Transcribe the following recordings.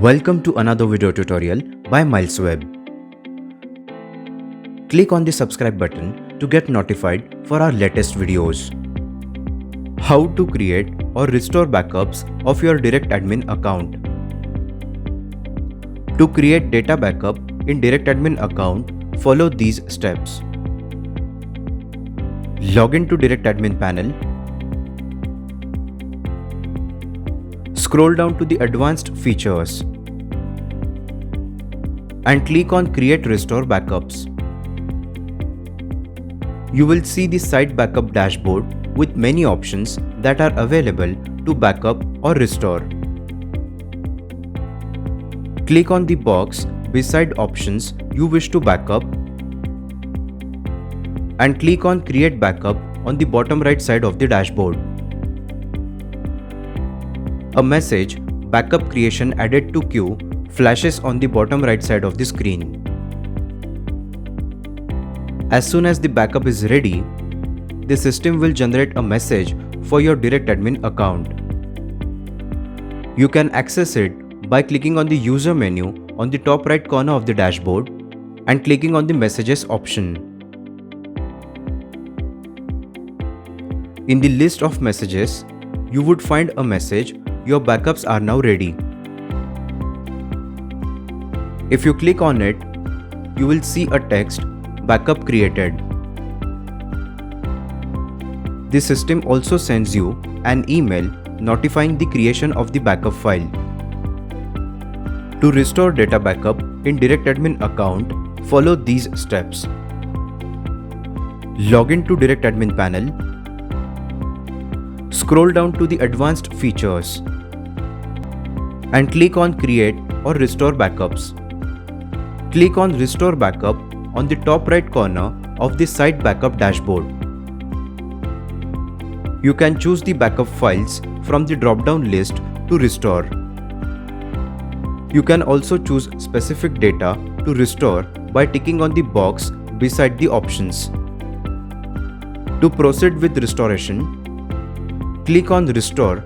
Welcome to another video tutorial by MilesWeb. Click on the subscribe button to get notified for our latest videos. How to create or restore backups of your DirectAdmin account. To create data backup in DirectAdmin account, follow these steps. Log into DirectAdmin panel. Scroll down to the advanced features and click on Create Restore Backups. You will see the site backup dashboard with many options that are available to backup or restore. Click on the box beside options you wish to backup and click on Create Backup on the bottom right side of the dashboard. A message, Backup Creation Added to Queue, flashes on the bottom right side of the screen. As soon as the backup is ready, the system will generate a message for your DirectAdmin account. You can access it by clicking on the User menu on the top right corner of the dashboard and clicking on the Messages option. In the list of messages, you would find a message, Your backups are now ready. If you click on it, you will see a text, Backup created. The system also sends you an email notifying the creation of the backup file. To restore data backup in DirectAdmin account, follow these steps. Log in to DirectAdmin panel. Scroll down to the advanced features and click on Create or Restore Backups. Click on Restore Backup on the top right corner of the Site Backup dashboard. You can choose the backup files from the drop-down list to restore. You can also choose specific data to restore by ticking on the box beside the options. To proceed with restoration, click on Restore,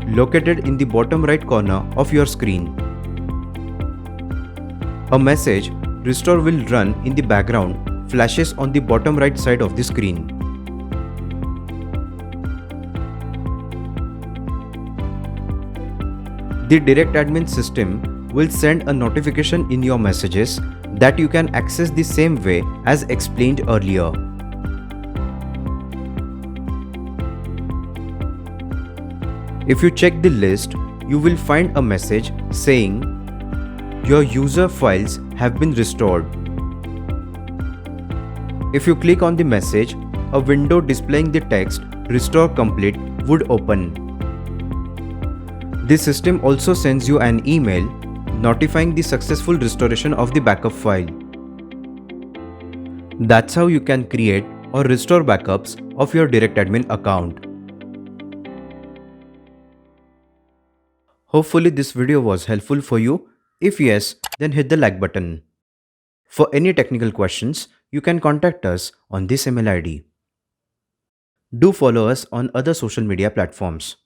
located in the bottom right corner of your screen. A message, Restore will run in the background, flashes on the bottom right side of the screen. The DirectAdmin system will send a notification in your messages that you can access the same way as explained earlier. If you check the list, you will find a message saying, Your user files have been restored. If you click on the message, a window displaying the text, Restore Complete, would open. The system also sends you an email notifying the successful restoration of the backup file. That's how you can create or restore backups of your DirectAdmin account. Hopefully this video was helpful for you. If yes, then hit the like button. For any technical questions, you can contact us on this email ID. Do follow us on other social media platforms.